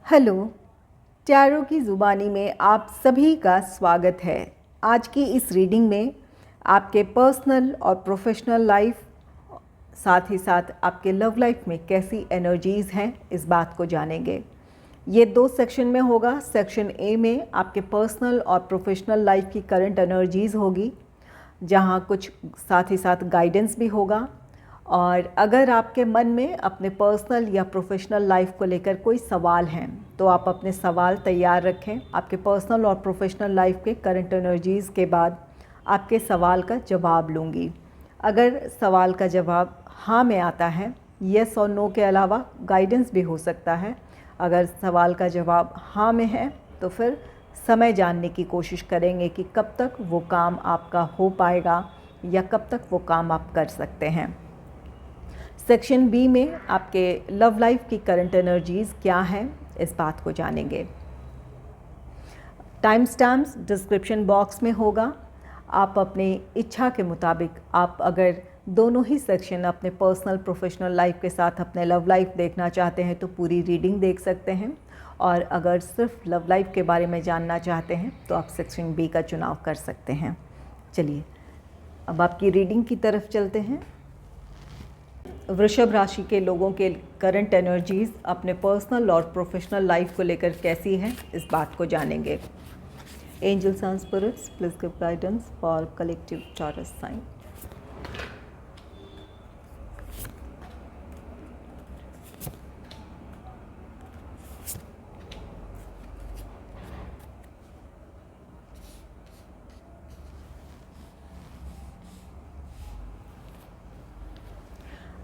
Hello, tarot की ज़ुबानी में आप सभी का स्वागत है। आज की इस रीडिंग में आपके पर्सनल और प्रोफेशनल लाइफ, साथ ही साथ आपके लव लाइफ में कैसी एनर्जीज़ हैं, इस बात को जानेंगे। ये 2 सेक्शन में होगा। सेक्शन ए में आपके पर्सनल और प्रोफेशनल लाइफ की करंट एनर्जीज़ होगी, जहाँ कुछ साथ ही साथ गाइडेंस भी होगा। और अगर आपके मन में अपने पर्सनल या प्रोफेशनल लाइफ को लेकर कोई सवाल हैं तो आप अपने सवाल तैयार रखें। आपके पर्सनल और प्रोफेशनल लाइफ के करंट एनर्जीज़ के बाद आपके सवाल का जवाब लूँगी। अगर सवाल का जवाब हाँ में आता है, येस और नो के अलावा गाइडेंस भी हो सकता है। अगर सवाल का जवाब हाँ में है तो फिर समय जानने की कोशिश करेंगे कि कब तक वो काम आपका हो पाएगा या कब तक वो काम आप कर सकते हैं। सेक्शन बी में आपके लव लाइफ की करंट एनर्जीज़ क्या हैं, इस बात को जानेंगे। टाइम स्टैम्प्स डिस्क्रिप्शन बॉक्स में होगा। आप अपनी इच्छा के मुताबिक आप अगर दोनों ही सेक्शन अपने पर्सनल प्रोफेशनल लाइफ के साथ अपने लव लाइफ देखना चाहते हैं तो पूरी रीडिंग देख सकते हैं, और अगर सिर्फ लव लाइफ के बारे में जानना चाहते हैं तो आप सेक्शन बी का चुनाव कर सकते हैं। चलिए अब आपकी रीडिंग की तरफ चलते हैं। वृषभ राशि के लोगों के करंट एनर्जीज़ अपने पर्सनल और प्रोफेशनल लाइफ को लेकर कैसी हैं, इस बात को जानेंगे। Angels and spirits please give guidance for collective Taurus sign.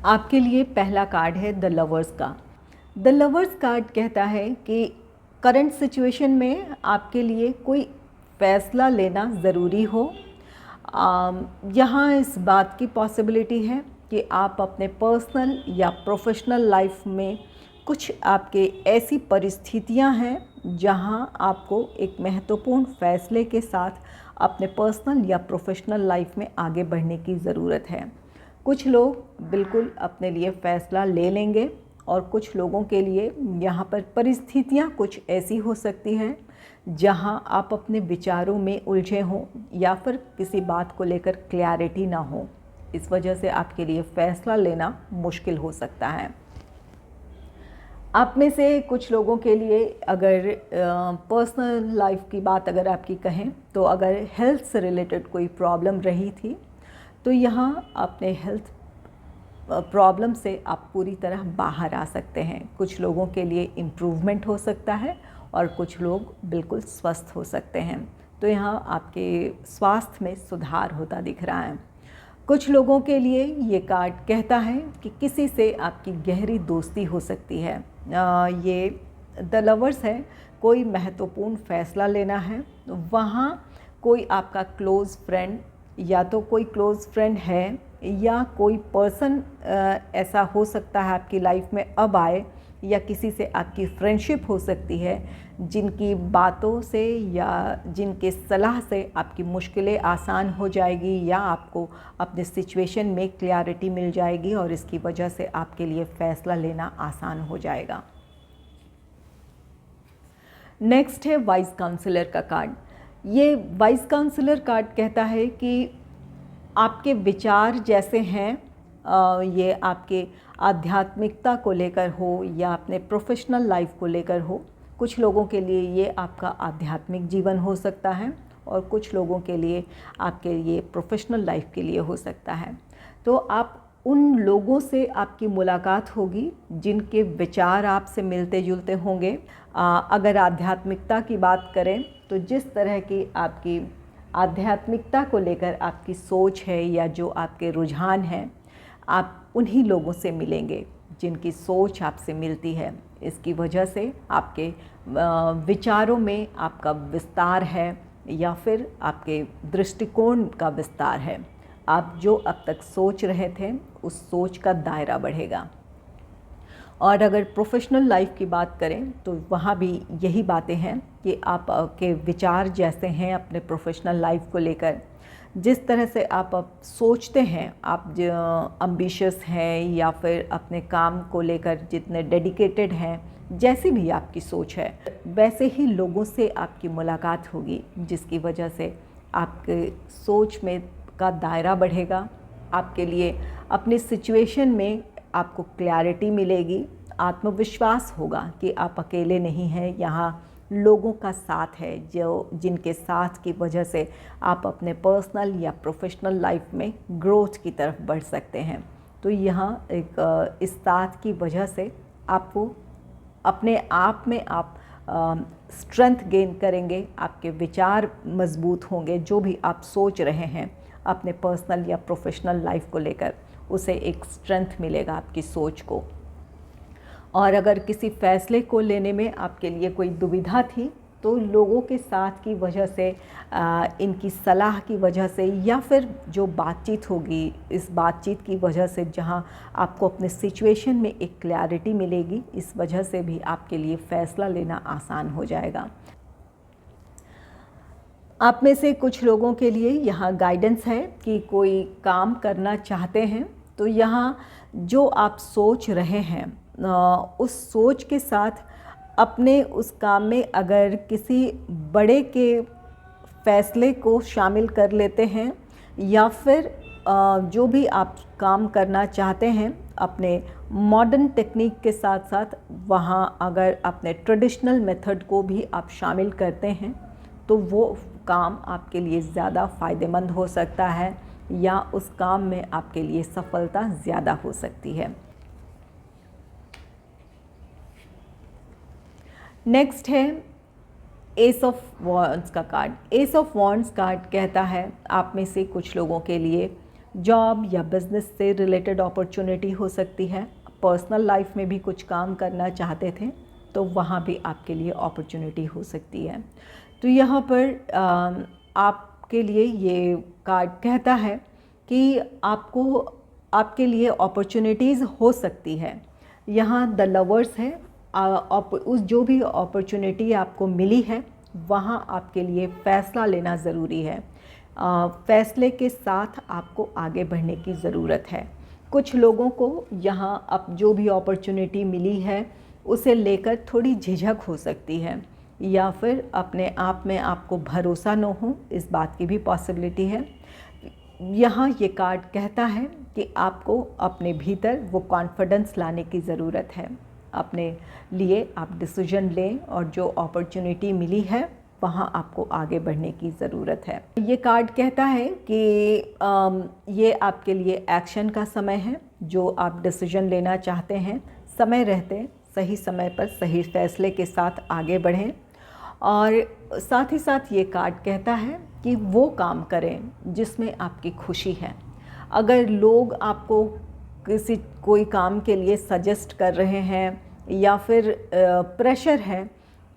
आपके लिए पहला कार्ड है द लवर्स का। द लवर्स कार्ड कहता है कि करंट सिचुएशन में आपके लिए कोई फ़ैसला लेना ज़रूरी हो। यहाँ इस बात की पॉसिबिलिटी है कि आप अपने पर्सनल या प्रोफेशनल लाइफ में कुछ आपके ऐसी परिस्थितियाँ हैं जहाँ आपको एक महत्वपूर्ण फ़ैसले के साथ अपने पर्सनल या प्रोफेशनल लाइफ में आगे बढ़ने की ज़रूरत है। कुछ लोग बिल्कुल अपने लिए फ़ैसला ले लेंगे और कुछ लोगों के लिए यहाँ पर परिस्थितियाँ कुछ ऐसी हो सकती हैं जहाँ आप अपने विचारों में उलझे हों या फिर किसी बात को लेकर क्लैरिटी ना हो। इस वजह से आपके लिए फ़ैसला लेना मुश्किल हो सकता है। आप में से कुछ लोगों के लिए अगर पर्सनल लाइफ की बात अगर आपकी कहें तो अगर हेल्थ से रिलेटेड कोई प्रॉब्लम रही थी तो यहाँ अपने हेल्थ प्रॉब्लम से आप पूरी तरह बाहर आ सकते हैं। कुछ लोगों के लिए इम्प्रूवमेंट हो सकता है और कुछ लोग बिल्कुल स्वस्थ हो सकते हैं। तो यहाँ आपके स्वास्थ्य में सुधार होता दिख रहा है। कुछ लोगों के लिए ये कार्ड कहता है कि किसी से आपकी गहरी दोस्ती हो सकती है। ये द लवर्स है, कोई महत्वपूर्ण फ़ैसला लेना है, वहाँ कोई आपका क्लोज़ फ्रेंड या तो कोई क्लोज़ फ्रेंड है या कोई पर्सन ऐसा हो सकता है आपकी लाइफ में अब आए, या किसी से आपकी फ्रेंडशिप हो सकती है जिनकी बातों से या जिनके सलाह से आपकी मुश्किलें आसान हो जाएगी या आपको अपने सिचुएशन में क्लैरिटी मिल जाएगी और इसकी वजह से आपके लिए फ़ैसला लेना आसान हो जाएगा। नेक्स्ट है वाइस काउंसलर का कार्ड। ये वाइस काउंसलर कार्ड कहता है कि आपके विचार जैसे हैं, ये आपके आध्यात्मिकता को लेकर हो या अपने प्रोफेशनल लाइफ को लेकर हो। कुछ लोगों के लिए ये आपका आध्यात्मिक जीवन हो सकता है और कुछ लोगों के लिए आपके ये प्रोफेशनल लाइफ के लिए हो सकता है। तो आप उन लोगों से आपकी मुलाकात होगी जिनके विचार आपसे मिलते जुलते होंगे। अगर आध्यात्मिकता की बात करें तो जिस तरह की आपकी आध्यात्मिकता को लेकर आपकी सोच है या जो आपके रुझान हैं, आप उन्हीं लोगों से मिलेंगे जिनकी सोच आपसे मिलती है। इसकी वजह से आपके विचारों में आपका विस्तार है या फिर आपके दृष्टिकोण का विस्तार है। आप जो अब तक सोच रहे थे उस सोच का दायरा बढ़ेगा। और अगर प्रोफेशनल लाइफ की बात करें तो वहाँ भी यही बातें हैं कि आप के विचार जैसे हैं अपने प्रोफेशनल लाइफ को लेकर, जिस तरह से आप सोचते हैं, आप एम्बिशियस हैं या फिर अपने काम को लेकर जितने डेडिकेटेड हैं जैसी भी आपकी सोच है वैसे ही लोगों से आपकी मुलाकात होगी, जिसकी वजह से आपके सोच में का दायरा बढ़ेगा। आपके लिए अपने सिचुएशन में आपको क्लैरिटी मिलेगी, आत्मविश्वास होगा कि आप अकेले नहीं हैं, यहाँ लोगों का साथ है जो जिनके साथ की वजह से आप अपने पर्सनल या प्रोफेशनल लाइफ में ग्रोथ की तरफ बढ़ सकते हैं। तो यहाँ एक इस साथ की वजह से आपको अपने आप में आप स्ट्रेंथ गेन करेंगे, आपके विचार मजबूत होंगे, जो भी आप सोच रहे हैं अपने पर्सनल या प्रोफेशनल लाइफ को लेकर, उसे एक स्ट्रेंथ मिलेगा आपकी सोच को। और अगर किसी फ़ैसले को लेने में आपके लिए कोई दुविधा थी तो लोगों के साथ की वजह से, इनकी सलाह की वजह से, या फिर जो बातचीत होगी इस बातचीत की वजह से जहां आपको अपने सिचुएशन में एक क्लैरिटी मिलेगी, इस वजह से भी आपके लिए फ़ैसला लेना आसान हो जाएगा। आप में से कुछ लोगों के लिए यहाँ गाइडेंस है कि कोई काम करना चाहते हैं तो यहाँ जो आप सोच रहे हैं उस सोच के साथ अपने उस काम में अगर किसी बड़े के फ़ैसले को शामिल कर लेते हैं, या फिर जो भी आप काम करना चाहते हैं अपने मॉडर्न टेक्निक के साथ साथ वहाँ अगर अपने ट्रेडिशनल मेथड को भी आप शामिल करते हैं तो वो काम आपके लिए ज़्यादा फ़ायदेमंद हो सकता है, या उस काम में आपके लिए सफलता ज़्यादा हो सकती है। नेक्स्ट है एस ऑफ वॉन्ड्स का card. S of wands card कहता है आप में से कुछ लोगों के लिए जॉब या बिज़नेस से रिलेटेड अपॉर्चुनिटी हो सकती है। पर्सनल लाइफ में भी कुछ काम करना चाहते थे तो वहाँ भी आपके लिए अपॉर्चुनिटी हो सकती है। तो यहाँ पर आपके लिए ये कार्ड कहता है कि आपके लिए अपॉर्चुनिटीज़ हो सकती है। यहाँ द लवर्स है, उस जो भी अपॉर्चुनिटी आपको मिली है वहाँ आपके लिए फ़ैसला लेना ज़रूरी है। फ़ैसले के साथ आपको आगे बढ़ने की ज़रूरत है। कुछ लोगों को यहाँ अब जो भी अपॉर्चुनिटी मिली है उसे लेकर थोड़ी झिझक हो सकती है, या फिर अपने आप में आपको भरोसा न हो, इस बात की भी पॉसिबिलिटी है। यहाँ ये कार्ड कहता है कि आपको अपने भीतर वो कॉन्फिडेंस लाने की ज़रूरत है। अपने लिए आप डिसीजन लें और जो अपॉर्चुनिटी मिली है वहाँ आपको आगे बढ़ने की ज़रूरत है। ये कार्ड कहता है कि ये आपके लिए एक्शन का समय है। जो आप डिसीजन लेना चाहते हैं समय रहते सही समय पर सही फैसले के साथ आगे बढ़ें। और साथ ही साथ ये कार्ड कहता है कि वो काम करें जिसमें आपकी खुशी है। अगर लोग आपको कोई काम के लिए सजेस्ट कर रहे हैं या फिर प्रेशर है,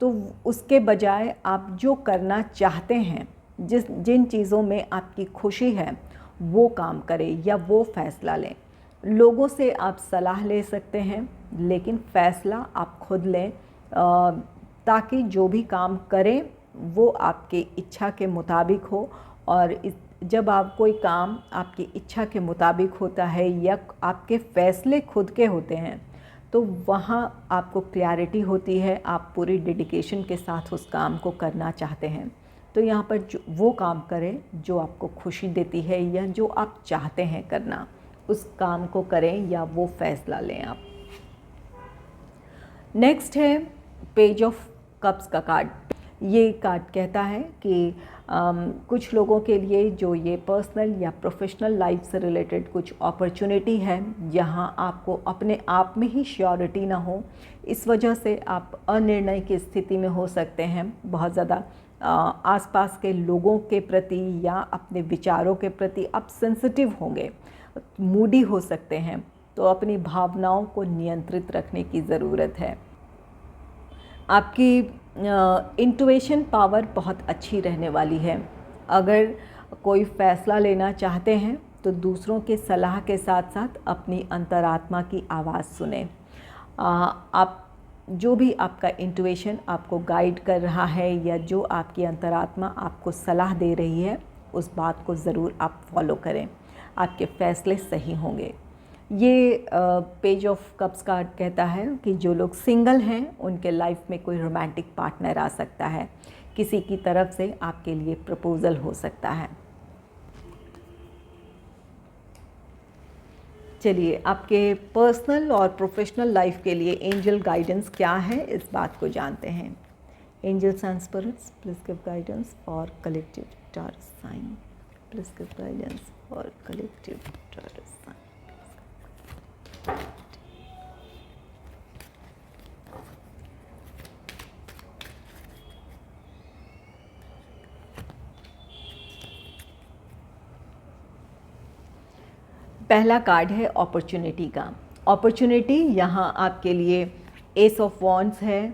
तो उसके बजाय आप जो करना चाहते हैं, जिन चीज़ों में आपकी खुशी है वो काम करें या वो फ़ैसला लें। लोगों से आप सलाह ले सकते हैं लेकिन फ़ैसला आप खुद लें, ताकि जो भी काम करें वो आपके इच्छा के मुताबिक हो। और जब आप कोई काम आपकी इच्छा के मुताबिक होता है या आपके फ़ैसले खुद के होते हैं तो वहाँ आपको क्लैरिटी होती है, आप पूरी डेडिकेशन के साथ उस काम को करना चाहते हैं। तो यहाँ पर वो काम करें जो आपको खुशी देती है या जो आप चाहते हैं करना, उस काम को करें या वो फ़ैसला लें आप। नेक्स्ट है पेज ऑफ कप्स का कार्ड। ये कार्ड कहता है कि कुछ लोगों के लिए जो ये पर्सनल या प्रोफेशनल लाइफ से रिलेटेड कुछ अपॉर्चुनिटी है, यहाँ आपको अपने आप में ही श्योरिटी ना हो, इस वजह से आप अनिर्णय की स्थिति में हो सकते हैं। बहुत ज़्यादा आसपास के लोगों के प्रति या अपने विचारों के प्रति आप सेंसिटिव होंगे, मूडी हो सकते हैं। तो अपनी भावनाओं को नियंत्रित रखने की ज़रूरत है। आपकी इंट्यूशन पावर बहुत अच्छी रहने वाली है। अगर कोई फ़ैसला लेना चाहते हैं तो दूसरों के सलाह के साथ साथ अपनी अंतरात्मा की आवाज़ सुने। आप जो भी आपका इंट्यूशन आपको गाइड कर रहा है या जो आपकी अंतरात्मा आपको सलाह दे रही है, उस बात को ज़रूर आप फॉलो करें, आपके फ़ैसले सही होंगे। ये पेज ऑफ कप्स कार्ड कहता है कि जो लोग सिंगल हैं उनके लाइफ में कोई रोमांटिक पार्टनर आ सकता है, किसी की तरफ से आपके लिए प्रपोज़ल हो सकता है। चलिए, आपके पर्सनल और प्रोफेशनल लाइफ के लिए एंजल गाइडेंस क्या है, इस बात को जानते हैं। Angels and spirits, please give guidance for collective Taurus sign. Please give guidance for collective Taurus sign. पहला कार्ड है अपॉर्चुनिटी का। अपॉर्चुनिटी यहाँ आपके लिए एस ऑफ वॉन्ड्स है,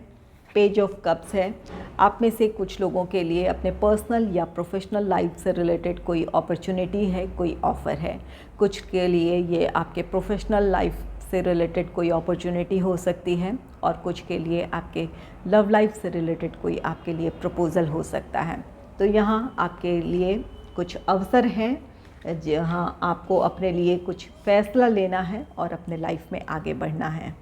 पेज ऑफ कप्स है। आप में से कुछ लोगों के लिए अपने पर्सनल या प्रोफेशनल लाइफ से रिलेटेड कोई अपॉर्चुनिटी है, कोई ऑफ़र है। कुछ के लिए ये आपके प्रोफेशनल लाइफ से रिलेटेड कोई अपॉर्चुनिटी हो सकती है और कुछ के लिए आपके लव लाइफ से रिलेटेड कोई आपके लिए प्रपोज़ल हो सकता है। तो यहाँ आपके लिए कुछ अवसर हैं जहाँ आपको अपने लिए कुछ फ़ैसला लेना है और अपने लाइफ में आगे बढ़ना है।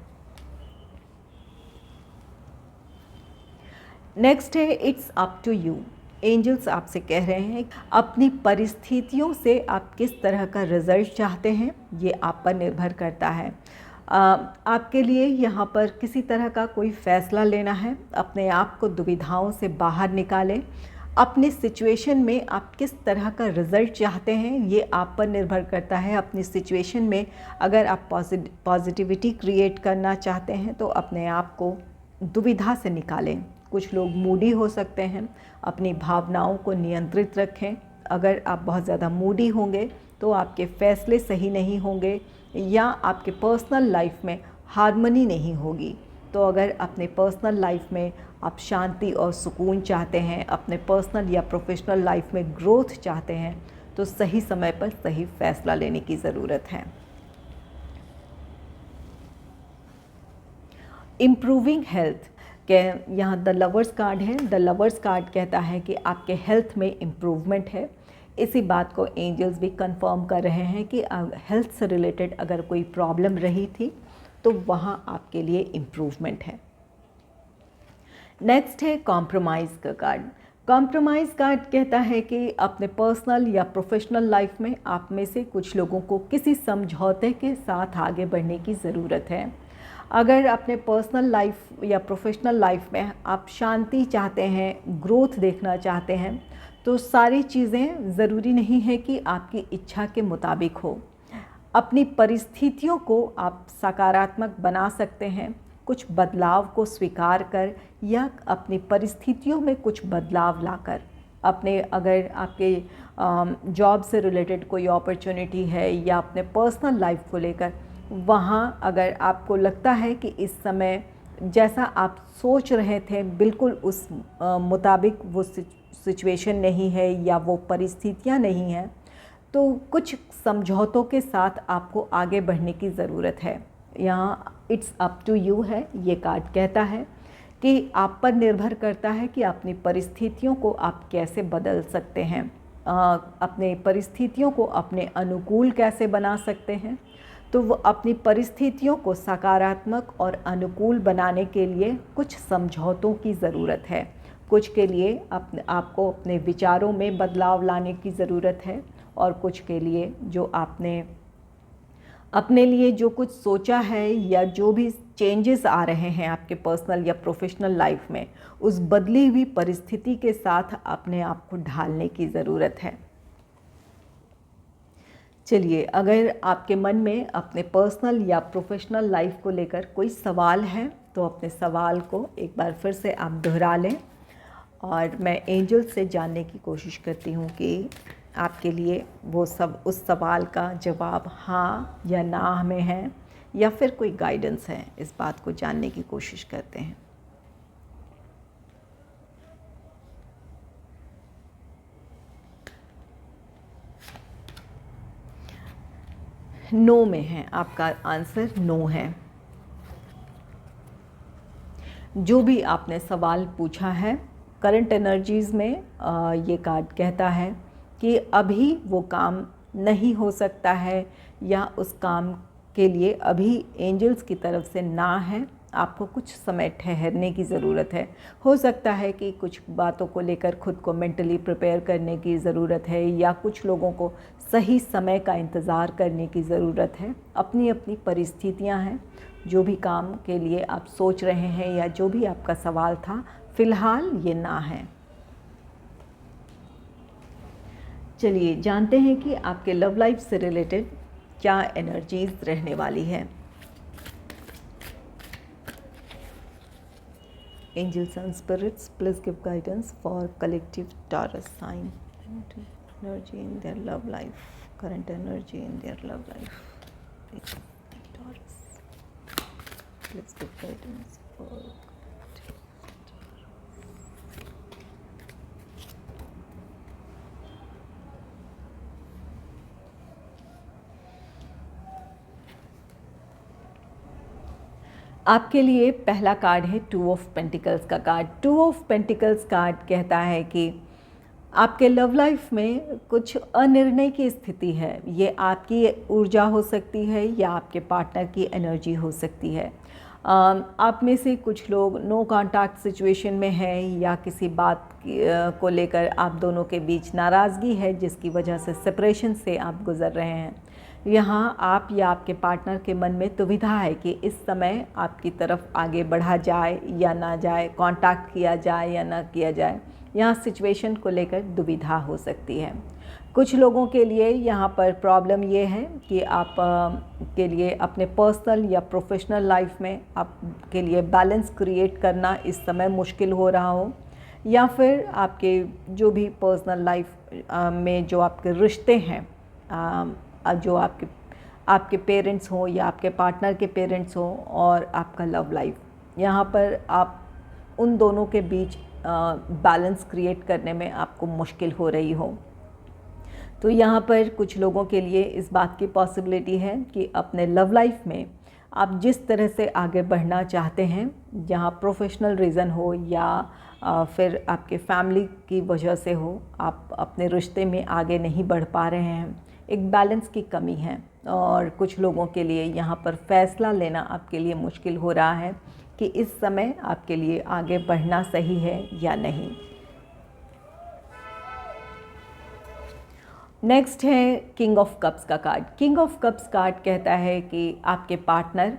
नेक्स्ट है it's up to you. Angels आपसे कह रहे हैं अपनी परिस्थितियों से आप किस तरह का रिज़ल्ट चाहते हैं, ये आप पर निर्भर करता है। आपके लिए यहाँ पर किसी तरह का कोई फ़ैसला लेना है, अपने आप को दुविधाओं से बाहर निकालें। अपनी सिचुएशन में आप किस तरह का रिज़ल्ट चाहते हैं, ये आप पर निर्भर करता है। अपनी सिचुएशन में अगर आप पॉजिटिविटी क्रिएट करना चाहते हैं तो अपने आप को दुविधा से निकालें। कुछ लोग मूडी हो सकते हैं, अपनी भावनाओं को नियंत्रित रखें। अगर आप बहुत ज़्यादा मूडी होंगे तो आपके फ़ैसले सही नहीं होंगे या आपके पर्सनल लाइफ में हार्मनी नहीं होगी। तो अगर अपने पर्सनल लाइफ में आप शांति और सुकून चाहते हैं, अपने पर्सनल या प्रोफेशनल लाइफ में ग्रोथ चाहते हैं, तो सही समय पर सही फ़ैसला लेने की ज़रूरत है। इम्प्रूविंग हेल्थ के यहाँ द लवर्स कार्ड है। द लवर्स कार्ड कहता है कि आपके हेल्थ में इम्प्रूवमेंट है। इसी बात को एंजल्स भी कंफर्म कर रहे हैं कि हेल्थ से रिलेटेड अगर कोई प्रॉब्लम रही थी तो वहाँ आपके लिए इम्प्रूवमेंट है। नेक्स्ट है कॉम्प्रोमाइज़ का कार्ड। कॉम्प्रोमाइज़ कार्ड कहता है कि अपने पर्सनल या प्रोफेशनल लाइफ में आप में से कुछ लोगों को किसी समझौते के साथ आगे बढ़ने की ज़रूरत है। अगर अपने पर्सनल लाइफ या प्रोफेशनल लाइफ में आप शांति चाहते हैं, ग्रोथ देखना चाहते हैं, तो सारी चीज़ें ज़रूरी नहीं है कि आपकी इच्छा के मुताबिक हो। अपनी परिस्थितियों को आप सकारात्मक बना सकते हैं, कुछ बदलाव को स्वीकार कर या अपनी परिस्थितियों में कुछ बदलाव लाकर। अपने अगर आपके जॉब से रिलेटेड कोई अपॉर्चुनिटी है या अपने पर्सनल लाइफ को लेकर, वहाँ अगर आपको लगता है कि इस समय जैसा आप सोच रहे थे बिल्कुल उस मुताबिक वो सिचुएशन नहीं है या वो परिस्थितियाँ नहीं हैं, तो कुछ समझौतों के साथ आपको आगे बढ़ने की ज़रूरत है। यहाँ इट्स अप टू यू है। ये कार्ड कहता है कि आप पर निर्भर करता है कि अपनी परिस्थितियों को आप कैसे बदल सकते हैं, अपने परिस्थितियों को अपने अनुकूल कैसे बना सकते हैं। तो वो अपनी परिस्थितियों को सकारात्मक और अनुकूल बनाने के लिए कुछ समझौतों की ज़रूरत है। कुछ के लिए आपको अपने विचारों में बदलाव लाने की ज़रूरत है और कुछ के लिए जो आपने अपने लिए जो कुछ सोचा है या जो भी चेंजेस आ रहे हैं आपके पर्सनल या प्रोफेशनल लाइफ में, उस बदली हुई परिस्थिति के साथ अपने आप को ढालने की ज़रूरत है। चलिए, अगर आपके मन में अपने पर्सनल या प्रोफेशनल लाइफ को लेकर कोई सवाल है तो अपने सवाल को एक बार फिर से आप दोहरा लें और मैं एंजल से जानने की कोशिश करती हूँ कि आपके लिए वो सब उस सवाल का जवाब हाँ या ना में है या फिर कोई गाइडेंस है। इस बात को जानने की कोशिश करते हैं। नो में है, आपका आंसर नो है। जो भी आपने सवाल पूछा है, करंट एनर्जीज़ में ये कार्ड कहता है कि अभी वो काम नहीं हो सकता है या उस काम के लिए अभी एंजल्स की तरफ से ना है। आपको कुछ समय ठहरने की ज़रूरत है। हो सकता है कि कुछ बातों को लेकर खुद को मेंटली प्रिपेयर करने की ज़रूरत है, या कुछ लोगों को सही समय का इंतज़ार करने की ज़रूरत है। अपनी अपनी परिस्थितियां हैं। जो भी काम के लिए आप सोच रहे हैं या जो भी आपका सवाल था, फ़िलहाल ये ना है। चलिए जानते हैं कि आपके लव लाइफ से रिलेटेड क्या एनर्जीज रहने वाली है। Angels and spirits, please give guidance for collective Taurus sign. Energy in their love life, current energy in their love life. Taurus, please give guidance for आपके लिए पहला कार्ड है two of pentacles का card. Two of pentacles card कहता है कि आपके love life में कुछ अनिर्णय की स्थिति है। ये आपकी ऊर्जा हो सकती है या आपके पार्टनर की एनर्जी हो सकती है। आप में से कुछ लोग नो कांटेक्ट सिचुएशन में हैं, या किसी बात को लेकर आप दोनों के बीच नाराज़गी है, जिसकी वजह से सेपरेशन से आप गुज़र रहे हैं। यहाँ आप या आपके पार्टनर के मन में दुविधा है कि इस समय आपकी तरफ आगे बढ़ा जाए या ना जाए, कांटेक्ट किया जाए या ना किया जाए। यहाँ सिचुएशन को लेकर दुविधा हो सकती है। कुछ लोगों के लिए यहाँ पर प्रॉब्लम ये है कि आप के लिए अपने पर्सनल या प्रोफेशनल लाइफ में आपके लिए बैलेंस क्रिएट करना इस समय मुश्किल हो रहा हो, या फिर आपके जो भी पर्सनल लाइफ में जो आपके रिश्ते हैं, जो आपके पेरेंट्स हों या आपके पार्टनर के पेरेंट्स हों, और आपका लव लाइफ, यहाँ पर आप उन दोनों के बीच बैलेंस क्रिएट करने में आपको मुश्किल हो रही हो। तो यहाँ पर कुछ लोगों के लिए इस बात की पॉसिबिलिटी है कि अपने लव लाइफ में आप जिस तरह से आगे बढ़ना चाहते हैं, जहाँ प्रोफेशनल रीज़न हो या फिर आपके फैमिली की वजह से हो, आप अपने रिश्ते में आगे नहीं बढ़ पा रहे हैं। एक बैलेंस की कमी है, और कुछ लोगों के लिए यहाँ पर फैसला लेना आपके लिए मुश्किल हो रहा है कि इस समय आपके लिए आगे बढ़ना सही है या नहीं। नेक्स्ट है किंग ऑफ कप्स का card. King of cups card कहता है कि आपके पार्टनर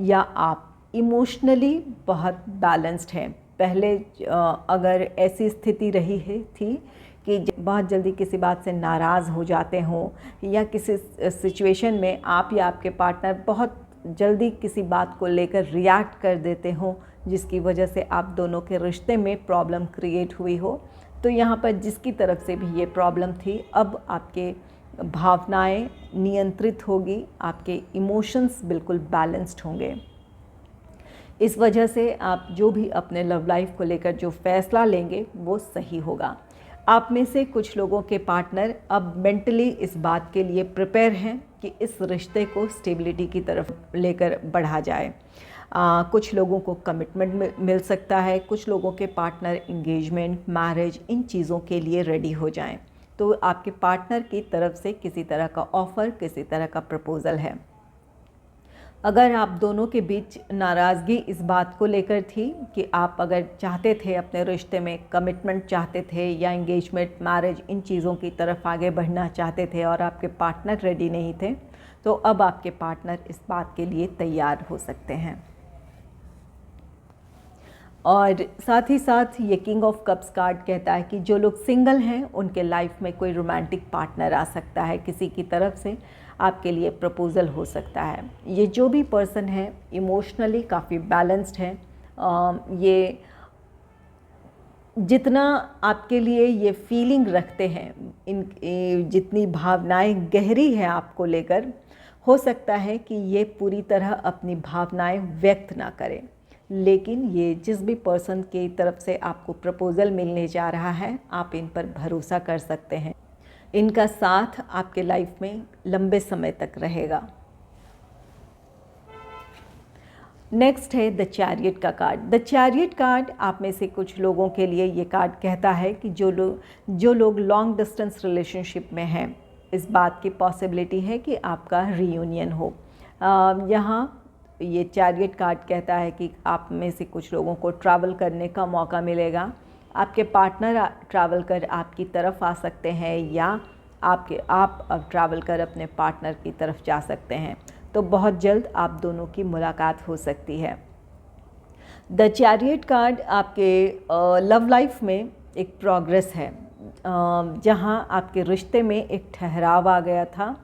या आप इमोशनली बहुत बैलेंस्ड हैं। पहले अगर ऐसी स्थिति रही थी कि बहुत जल्दी किसी बात से नाराज़ हो जाते हों, या किसी सिचुएशन में आप या आपके पार्टनर बहुत जल्दी किसी बात को लेकर रिएक्ट कर देते हों, जिसकी वजह से आप दोनों के रिश्ते में प्रॉब्लम क्रिएट हुई हो, तो यहाँ पर जिसकी तरफ से भी ये प्रॉब्लम थी, अब आपके भावनाएं नियंत्रित होगी, आपके इमोशंस बिल्कुल बैलेंस्ड होंगे। इस वजह से आप जो भी अपने लव लाइफ को लेकर जो फैसला लेंगे वो सही होगा। आप में से कुछ लोगों के पार्टनर अब मेंटली इस बात के लिए प्रिपेयर हैं कि इस रिश्ते को स्टेबिलिटी की तरफ लेकर बढ़ा जाए। कुछ लोगों को कमिटमेंट मिल सकता है, कुछ लोगों के पार्टनर इंगेजमेंट, मैरिज, इन चीज़ों के लिए रेडी हो जाएं। तो आपके पार्टनर की तरफ से किसी तरह का ऑफ़र, किसी तरह का प्रपोज़ल है। अगर आप दोनों के बीच नाराज़गी इस बात को लेकर थी कि आप अगर चाहते थे अपने रिश्ते में कमिटमेंट चाहते थे, या इंगेजमेंट, मैरिज, इन चीज़ों की तरफ आगे बढ़ना चाहते थे, और आपके पार्टनर रेडी नहीं थे, तो अब आपके पार्टनर इस बात के लिए तैयार हो सकते हैं। और साथ ही साथ ये किंग ऑफ कप्स कार्ड कहता है कि जो लोग सिंगल हैं उनके लाइफ में कोई रोमांटिक पार्टनर आ सकता है, किसी की तरफ से आपके लिए प्रपोज़ल हो सकता है। ये जो भी पर्सन है इमोशनली काफ़ी बैलेंस्ड है। ये जितना आपके लिए ये फीलिंग रखते हैं, जितनी भावनाएं गहरी हैं आपको लेकर, हो सकता है कि ये पूरी तरह अपनी भावनाएं व्यक्त ना करें, लेकिन ये जिस भी पर्सन की तरफ से आपको प्रपोज़ल मिलने जा रहा है, आप इन पर भरोसा कर सकते हैं। इनका साथ आपके लाइफ में लंबे समय तक रहेगा। नेक्स्ट है द चैरियट का कार्ड। द चैरियट कार्ड आप में से कुछ लोगों के लिए ये कार्ड कहता है कि जो लोग लॉन्ग डिस्टेंस रिलेशनशिप में हैं, इस बात की पॉसिबिलिटी है कि आपका रीयूनियन हो। यहाँ ये चैरियट कार्ड कहता है कि आप में से कुछ लोगों को ट्रैवल करने का मौका मिलेगा। आपके पार्टनर ट्रैवल कर आपकी तरफ आ सकते हैं या आप अब ट्रैवल कर अपने पार्टनर की तरफ जा सकते हैं। तो बहुत जल्द आप दोनों की मुलाकात हो सकती है। द चैरियट कार्ड आपके लव लाइफ में एक प्रोग्रेस है, जहाँ आपके रिश्ते में एक ठहराव आ गया था।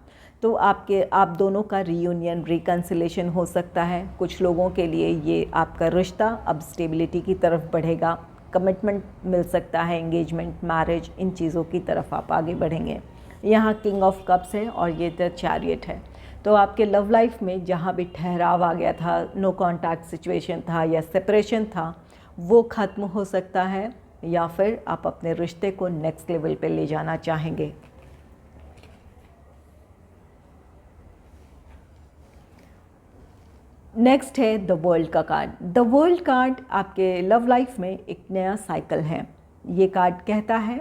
तो आप दोनों का रीयूनियन, रिकन्सिलेशन हो सकता है। कुछ लोगों के लिए ये आपका रिश्ता अब स्टेबिलिटी की तरफ बढ़ेगा, कमिटमेंट मिल सकता है, एंगेजमेंट, मैरिज, इन चीज़ों की तरफ आप आगे बढ़ेंगे। यहाँ किंग ऑफ कप्स है और ये द चैरियट है। तो आपके लव लाइफ में जहाँ भी ठहराव आ गया था, नो कॉन्टैक्ट सिचुएशन था या सेपरेशन था, वो ख़त्म हो सकता है, या फिर आप अपने रिश्ते को नेक्स्ट लेवल पे ले जाना चाहेंगे। नेक्स्ट है द वर्ल्ड का कार्ड। द वर्ल्ड कार्ड आपके लव लाइफ में एक नया साइकिल है। ये कार्ड कहता है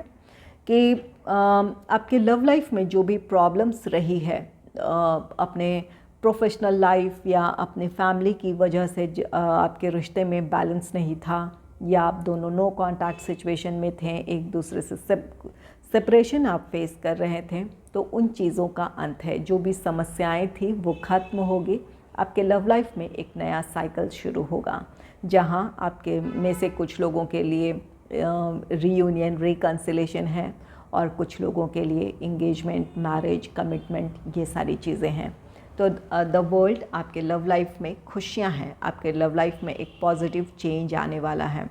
कि आपके लव लाइफ में जो भी प्रॉब्लम्स रही है, अपने प्रोफेशनल लाइफ या अपने फैमिली की वजह से आपके रिश्ते में बैलेंस नहीं था, या आप दोनों नो कॉन्टैक्ट सिचुएशन में थे, एक दूसरे से सेपरेशन आप फेस कर रहे थे, तो उन चीज़ों का अंत है। जो भी समस्याएं थी वो ख़त्म होगी। आपके लव लाइफ में एक नया साइकिल शुरू होगा, जहां आपके में से कुछ लोगों के लिए रीयूनियन, रिकन्सिलेशन है, और कुछ लोगों के लिए इंगेजमेंट, मैरिज, कमिटमेंट, ये सारी चीज़ें हैं। तो द वर्ल्ड आपके लव लाइफ में खुशियां हैं, आपके लव लाइफ में एक पॉजिटिव चेंज आने वाला है,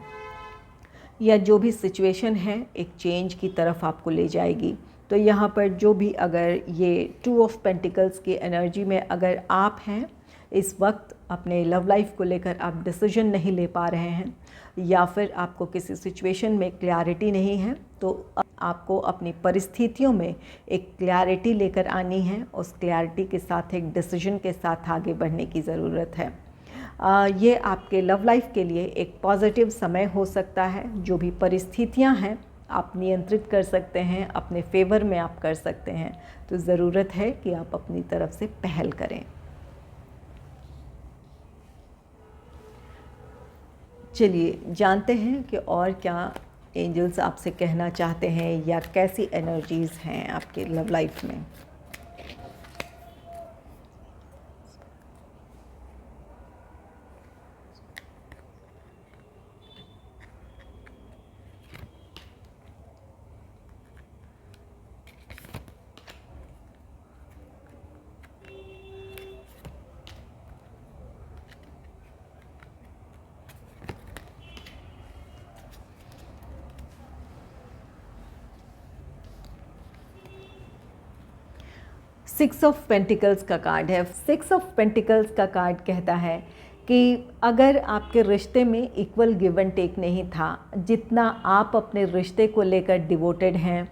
या जो भी सिचुएशन है एक चेंज की तरफ आपको ले जाएगी। तो यहाँ पर जो भी, अगर ये 2 ऑफ पेंटिकल्स की एनर्जी में अगर आप हैं, इस वक्त अपने लव लाइफ को लेकर आप डिसीजन नहीं ले पा रहे हैं, या फिर आपको किसी सिचुएशन में क्लैरिटी नहीं है, तो आपको अपनी परिस्थितियों में एक क्लैरिटी लेकर आनी है। उस क्लैरिटी के साथ एक डिसीजन के साथ आगे बढ़ने की ज़रूरत है। ये आपके लव लाइफ के लिए एक पॉजिटिव समय हो सकता है। जो भी परिस्थितियां हैं आप नियंत्रित कर सकते हैं, अपने फेवर में आप कर सकते हैं। तो ज़रूरत है कि आप अपनी तरफ से पहल करें। चलिए जानते हैं कि और क्या एंजल्स आपसे कहना चाहते हैं, या कैसी एनर्जीज़ हैं आपके लव लाइफ में। सिक्स ऑफ पेंटिकल्स का कार्ड है। सिक्स ऑफ पेंटिकल्स का कार्ड कहता है कि अगर आपके रिश्ते में इक्वल गिव एंड टेक नहीं था, जितना आप अपने रिश्ते को लेकर डिवोटेड हैं,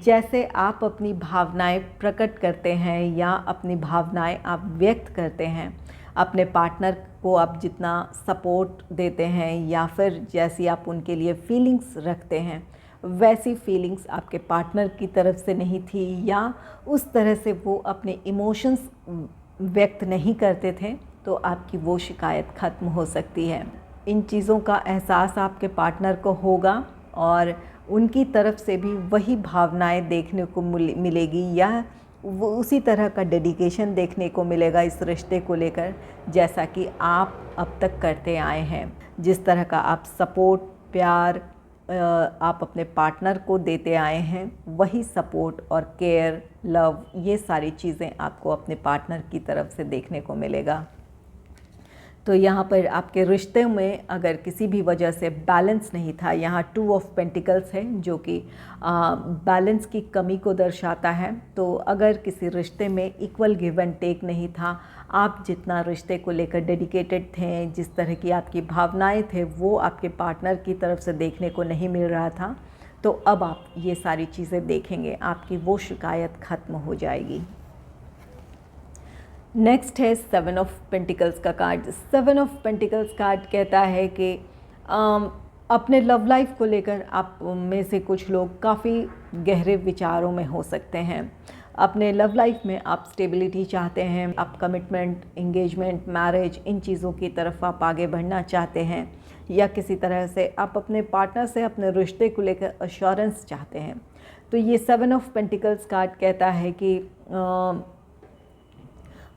जैसे आप अपनी भावनाएं प्रकट करते हैं या अपनी भावनाएं आप व्यक्त करते हैं, अपने पार्टनर को आप जितना सपोर्ट देते हैं या फिर जैसी आप उनके लिए फीलिंग्स रखते हैं, वैसी फीलिंग्स आपके पार्टनर की तरफ से नहीं थी, या उस तरह से वो अपने इमोशंस व्यक्त नहीं करते थे, तो आपकी वो शिकायत ख़त्म हो सकती है। इन चीज़ों का एहसास आपके पार्टनर को होगा और उनकी तरफ से भी वही भावनाएं देखने को मिलेगी, या वो उसी तरह का डेडिकेशन देखने को मिलेगा इस रिश्ते को लेकर, जैसा कि आप अब तक करते आए हैं। जिस तरह का आप सपोर्ट, प्यार आप अपने पार्टनर को देते आए हैं, वही सपोर्ट और केयर, लव, ये सारी चीज़ें आपको अपने पार्टनर की तरफ से देखने को मिलेगा। तो यहाँ पर आपके रिश्ते में अगर किसी भी वजह से बैलेंस नहीं था, यहाँ 2 ऑफ पेंटिकल्स है जो कि बैलेंस की कमी को दर्शाता है। तो अगर किसी रिश्ते में इक्वल गिव एंड टेक नहीं था, आप जितना रिश्ते को लेकर डेडिकेटेड थे, जिस तरह की आपकी भावनाएं थे, वो आपके पार्टनर की तरफ से देखने को नहीं मिल रहा था, तो अब आप ये सारी चीज़ें देखेंगे, आपकी वो शिकायत ख़त्म हो जाएगी। नेक्स्ट है 7 ऑफ पेंटिकल्स का कार्ड। 7 ऑफ पेंटिकल्स कार्ड कहता है कि अपने लव लाइफ को लेकर आप में से कुछ लोग काफ़ी गहरे विचारों में हो सकते हैं। अपने लव लाइफ में आप स्टेबिलिटी चाहते हैं, आप कमिटमेंट, एंगेजमेंट, मैरिज, इन चीज़ों की तरफ आप आगे बढ़ना चाहते हैं, या किसी तरह से आप अपने पार्टनर से अपने रिश्ते को लेकर अश्योरेंस चाहते हैं। तो ये 7 ऑफ पेंटिकल्स कार्ड कहता है कि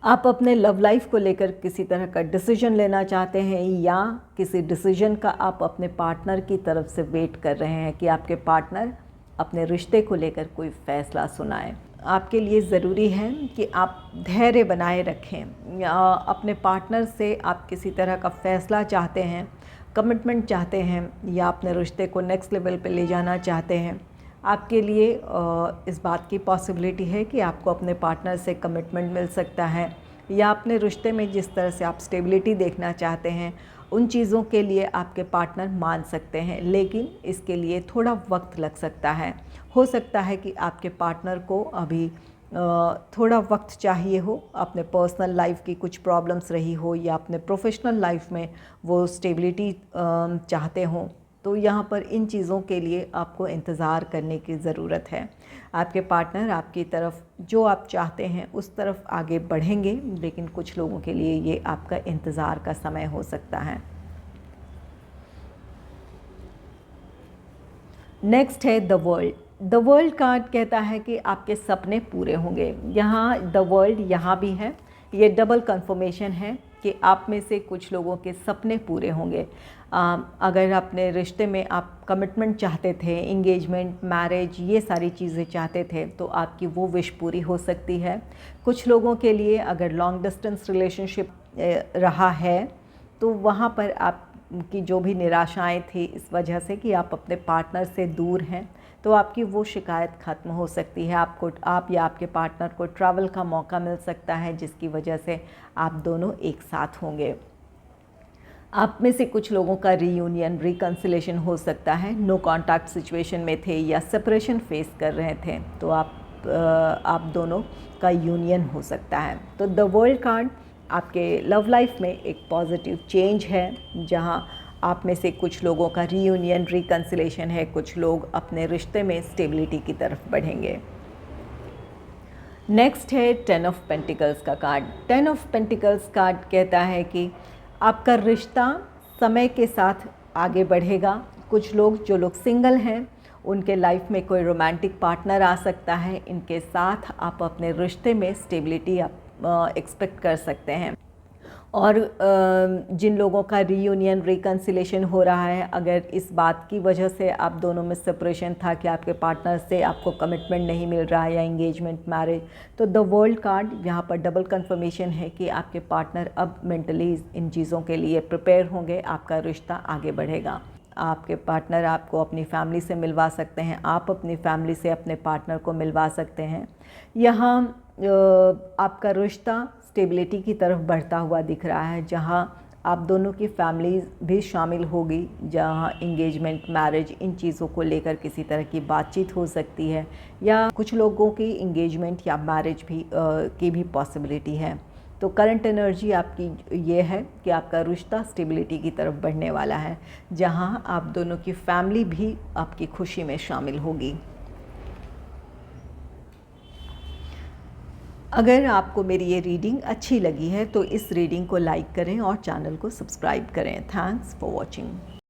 आप अपने लव लाइफ को लेकर किसी तरह का डिसीजन लेना चाहते हैं, या किसी डिसीजन का आप अपने पार्टनर की तरफ से वेट कर रहे हैं कि आपके पार्टनर अपने रिश्ते को लेकर कोई फ़ैसला सुनाए। आपके लिए ज़रूरी है कि आप धैर्य बनाए रखें। अपने पार्टनर से आप किसी तरह का फ़ैसला चाहते हैं, कमिटमेंट चाहते हैं, या अपने रिश्ते को नेक्स्ट लेवल पे ले जाना चाहते हैं। आपके लिए इस बात की पॉसिबिलिटी है कि आपको अपने पार्टनर से कमिटमेंट मिल सकता है, या अपने रिश्ते में जिस तरह से आप स्टेबिलिटी देखना चाहते हैं उन चीज़ों के लिए आपके पार्टनर मान सकते हैं, लेकिन इसके लिए थोड़ा वक्त लग सकता है। हो सकता है कि आपके पार्टनर को अभी थोड़ा वक्त चाहिए हो, अपने पर्सनल लाइफ की कुछ प्रॉब्लम्स रही हो, या अपने प्रोफेशनल लाइफ में वो स्टेबिलिटी चाहते हों। तो यहाँ पर इन चीज़ों के लिए आपको इंतज़ार करने की ज़रूरत है। आपके पार्टनर आपकी तरफ जो आप चाहते हैं उस तरफ आगे बढ़ेंगे, लेकिन कुछ लोगों के लिए ये आपका इंतज़ार का समय हो सकता है। नेक्स्ट है the world. The world card कहता है कि आपके सपने पूरे होंगे। यहाँ द वर्ल्ड यहाँ भी है, ये डबल कंफर्मेशन है कि आप में से कुछ लोगों के सपने पूरे होंगे। अगर अपने रिश्ते में आप कमिटमेंट चाहते थे, एंगेजमेंट, मैरिज, ये सारी चीज़ें चाहते थे, तो आपकी वो विश पूरी हो सकती है। कुछ लोगों के लिए अगर लॉन्ग डिस्टेंस रिलेशनशिप रहा है तो वहाँ पर आपकी जो भी निराशाएं थी इस वजह से कि आप अपने पार्टनर से दूर हैं, तो आपकी वो शिकायत ख़त्म हो सकती है। आप या आपके पार्टनर को ट्रैवल का मौका मिल सकता है, जिसकी वजह से आप दोनों एक साथ होंगे। आप में से कुछ लोगों का रीयूनियन, रिकन्सिलेशन हो सकता है। नो कॉन्टैक्ट सिचुएशन में थे या सेपरेशन फेस कर रहे थे, तो आप दोनों का यूनियन हो सकता है। तो द वर्ल्ड कार्ड आपके लव लाइफ में एक पॉजिटिव चेंज है, जहां आप में से कुछ लोगों का रीयूनियन, रिकन्सिलेशन है, कुछ लोग अपने रिश्ते में स्टेबिलिटी की तरफ बढ़ेंगे। नेक्स्ट है 10 ऑफ पेंटिकल्स का कार्ड। 10 ऑफ पेंटिकल्स कार्ड कहता है कि आपका रिश्ता समय के साथ आगे बढ़ेगा। कुछ लोग, जो लोग सिंगल हैं, उनके लाइफ में कोई रोमांटिक पार्टनर आ सकता है। इनके साथ आप अपने रिश्ते में स्टेबिलिटी आप एक्सपेक्ट कर सकते हैं। और जिन लोगों का रीयूनियन, रिकन्सिलेशन हो रहा है, अगर इस बात की वजह से आप दोनों में सेपरेशन था कि आपके पार्टनर से आपको कमिटमेंट नहीं मिल रहा है, या एंगेजमेंट, मैरिज, तो द वर्ल्ड कार्ड यहाँ पर डबल कंफर्मेशन है कि आपके पार्टनर अब मेंटली इन चीज़ों के लिए प्रिपेयर होंगे। आपका रिश्ता आगे बढ़ेगा। आपके पार्टनर आपको अपनी फैमिली से मिलवा सकते हैं, आप अपनी फैमिली से अपने पार्टनर को मिलवा सकते हैं। यहाँ आपका रिश्ता स्टेबिलिटी की तरफ बढ़ता हुआ दिख रहा है, जहाँ आप दोनों की फैमिलीज भी शामिल होगी, जहाँ एंगेजमेंट, मैरिज, इन चीज़ों को लेकर किसी तरह की बातचीत हो सकती है, या कुछ लोगों की एंगेजमेंट या मैरिज भी की भी पॉसिबिलिटी है। तो करंट एनर्जी आपकी ये है कि आपका रिश्ता स्टेबिलिटी की तरफ बढ़ने वाला है, जहाँ आप दोनों की फैमिली भी आपकी खुशी में शामिल होगी। अगर आपको मेरी ये रीडिंग अच्छी लगी है तो इस रीडिंग को लाइक करें और चैनल को सब्सक्राइब करें। Thanks for watching.